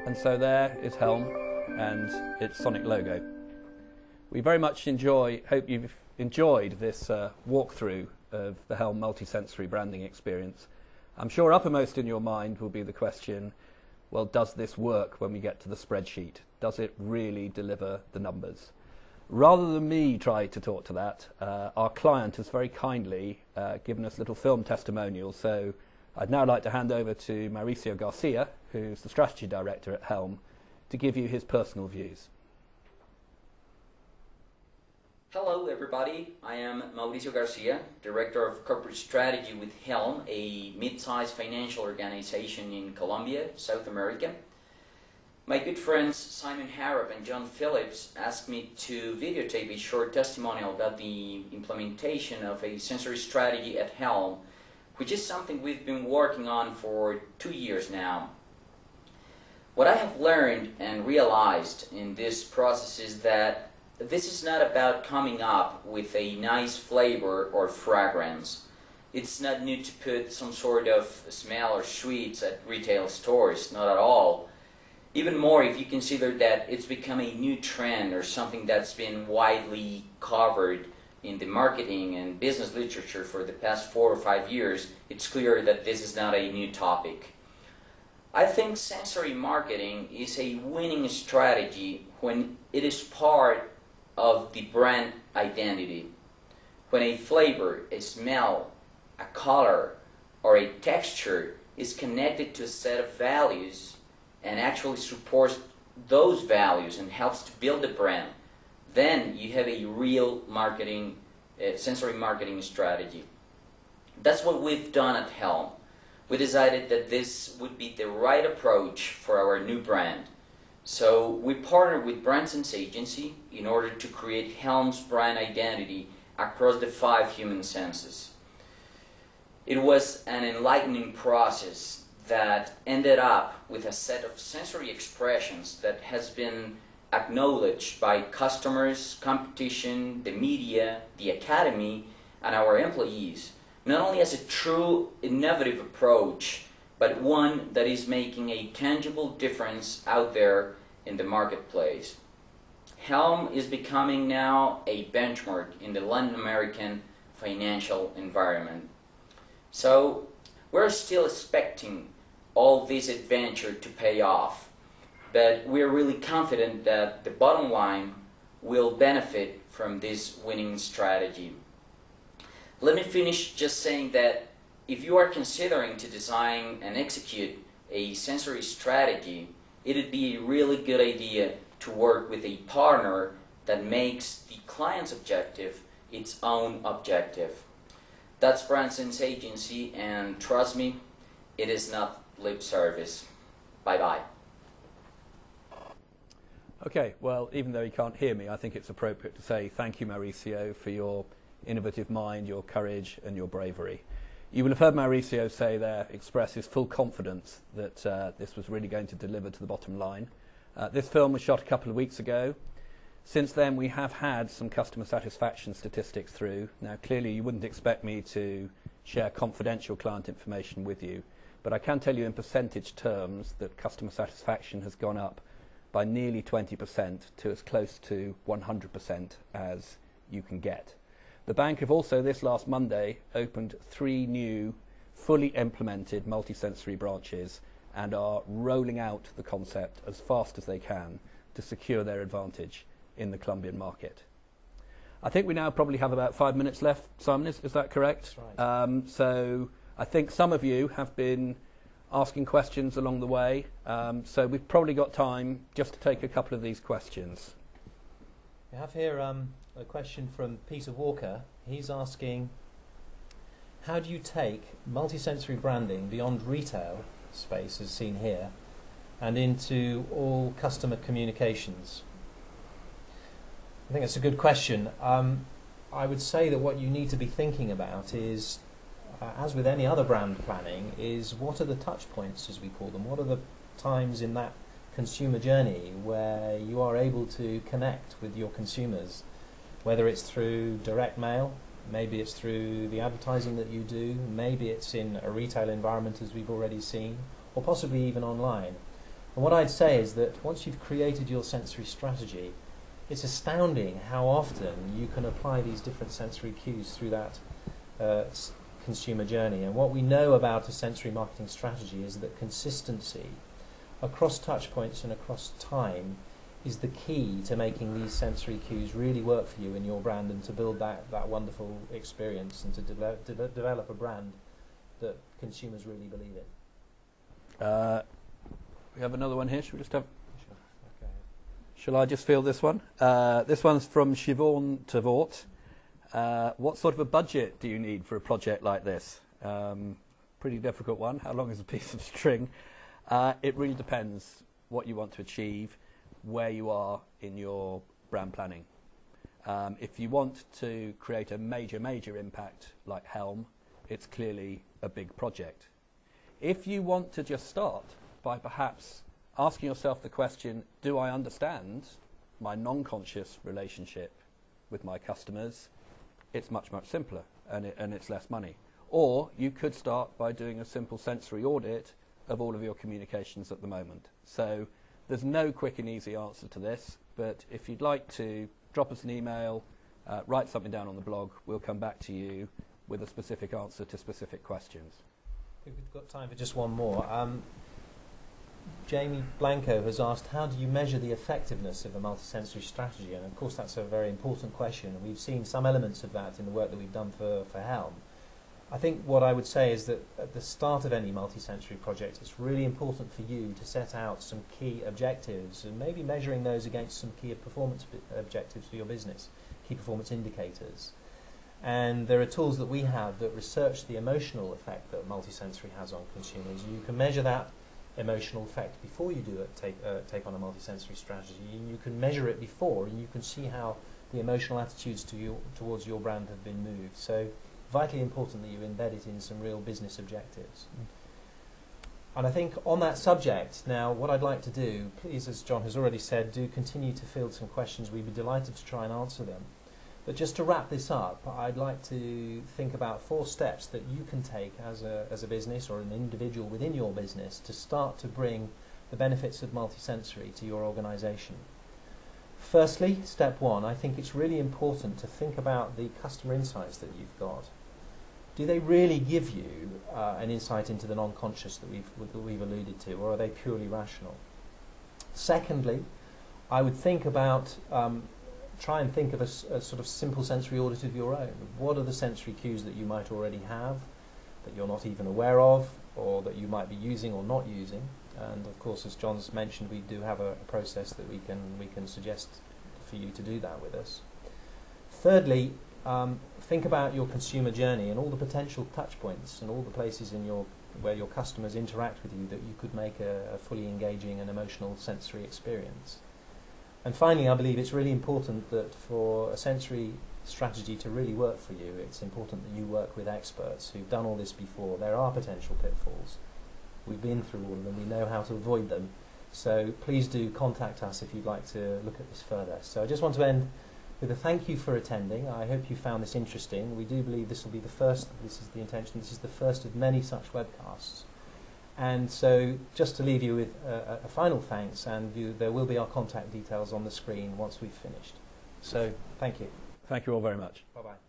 And so there is Helm and its Sonic logo. We very much hope you've enjoyed this walkthrough of the Helm multisensory branding experience. I'm sure uppermost in your mind will be the question, well, does this work when we get to the spreadsheet? Does it really deliver the numbers? Rather than me try to talk to that, our client has very kindly given us a little film testimonial. So I'd now like to hand over to Mauricio Garcia, who's the strategy director at Helm, to give you his personal views. Hello everybody, I am Mauricio Garcia, Director of Corporate Strategy with Helm, a mid-sized financial organization in Colombia, South America. My good friends SImon Harrop and John Phillips asked me to videotape a short testimonial about the implementation of a sensory strategy at Helm, which is something we've been working on for 2 years now. What I have learned and realized in this process is that this is not about coming up with a nice flavor or fragrance. It's not new to put some sort of smell or sweets at retail stores, not at all. Even more if you consider that it's become a new trend or something that's been widely covered in the marketing and business literature for the past 4 or 5 years, it's clear that this is not a new topic. I think sensory marketing is a winning strategy when it is part of the brand identity. When a flavor, a smell, a color, or a texture is connected to a set of values and actually supports those values and helps to build the brand, then you have a real marketing, sensory marketing strategy. That's what we've done at Helm. We decided that this would be the right approach for our new brand. So we partnered with Brand Sense Agency in order to create Helm's brand identity across the 5 human senses. It was an enlightening process that ended up with a set of sensory expressions that has been acknowledged by customers, competition, the media, the academy, and our employees, not only as a true innovative approach, but one that is making a tangible difference out there in the marketplace. Helm is becoming now a benchmark in the Latin American financial environment. So we're still expecting all this adventure to pay off, but we're really confident that the bottom line will benefit from this winning strategy. Let me finish just saying that if you are considering to design and execute a sensory strategy, it would be a really good idea to work with a partner that makes the client's objective its own objective. That's Brand Sense Agency, and trust me, it is not lip service. Bye-bye. Okay, well, even though you can't hear me, I think it's appropriate to say thank you, Mauricio, for your innovative mind, your courage, and your bravery. You will have heard Mauricio express his full confidence that this was really going to deliver to the bottom line. This film was shot a couple of weeks ago. Since then, we have had some customer satisfaction statistics through. Now, clearly, you wouldn't expect me to share confidential client information with you, but I can tell you in percentage terms that customer satisfaction has gone up by nearly 20% to as close to 100% as you can get. The bank have also, this last Monday, opened 3 new, fully implemented multisensory branches and are rolling out the concept as fast as they can to secure their advantage in the Colombian market. I think we now probably have about 5 minutes left, Simon, is that correct? That's right. So I think some of you have been asking questions along the way, so we've probably got time just to take a couple of these questions. We have here a question from Peter Walker. He's asking, how do you take multisensory branding beyond retail space, as seen here, and into all customer communications? I think that's a good question. I would say that what you need to be thinking about is, as with any other brand planning, is what are the touch points, as we call them? What are the times in that consumer journey where you are able to connect with your consumers, whether it's through direct mail, maybe it's through the advertising that you do, maybe it's in a retail environment as we've already seen, or possibly even online. And what I'd say is that once you've created your sensory strategy, it's astounding how often you can apply these different sensory cues through that consumer journey. And what we know about a sensory marketing strategy is that consistency across touch points and across time is the key to making these sensory cues really work for you in your brand, and to build that wonderful experience, and to develop a brand that consumers really believe in. We have another one here. Should we just have... Sure. Okay. Shall I just field this one? This one's from Siobhan Tavort. What sort of a budget do you need for a project like this? Pretty difficult one. How long is a piece of string? It really depends what you want to achieve, where you are in your brand planning. If you want to create a major impact like Helm, it's clearly a big project. If you want to just start by perhaps asking yourself the question, do I understand my non-conscious relationship with my customers? It's much simpler, and it's less money. Or you could start by doing a simple sensory audit of all of your communications at the moment. So there's no quick and easy answer to this, but if you'd like to drop us an email, write something down on the blog, we'll come back to you with a specific answer to specific questions. I think we've got time for just one more. Jamie Blanco has asked, how do you measure the effectiveness of a multisensory strategy? And of course that's a very important question, and we've seen some elements of that in the work that we've done for Helm. I think what I would say is that at the start of any multisensory project, it's really important for you to set out some key objectives, and maybe measuring those against some key performance objectives for your business, key performance indicators. And there are tools that we have that research the emotional effect that multisensory has on consumers. You can measure that emotional effect before you do take on a multisensory strategy. You can measure it before, and you can see how the emotional attitudes towards your brand have been moved. So vitally important that you embed it in some real business objectives. And I think on that subject, now what I'd like to do, please, as John has already said, do continue to field some questions. We'd be delighted to try and answer them. But just to wrap this up, I'd like to think about 4 steps that you can take as a business or an individual within your business to start to bring the benefits of multisensory to your organisation. Firstly, step 1, I think it's really important to think about the customer insights that you've got. Do they really give you an insight into the non-conscious that we've alluded to, or are they purely rational? Secondly, I would think about try and think of a sort of simple sensory audit of your own. What are the sensory cues that you might already have, that you're not even aware of, or that you might be using or not using? And of course, as John's mentioned, we do have a process that we can suggest for you to do that with us. Thirdly, think about your consumer journey and all the potential touch points and all the places in where your customers interact with you that you could make a fully engaging and emotional sensory experience. And finally, I believe it's really important that for a sensory strategy to really work for you, it's important that you work with experts who've done all this before. There are potential pitfalls. We've been through all of them. We know how to avoid them. So please do contact us if you'd like to look at this further. So I just want to end with a thank you for attending. I hope you found this interesting. We do believe this will be the first, this is the intention, this is the first of many such webcasts. And so just to leave you with a final thanks, and there will be our contact details on the screen once we've finished. So thank you. Thank you all very much. Bye-bye.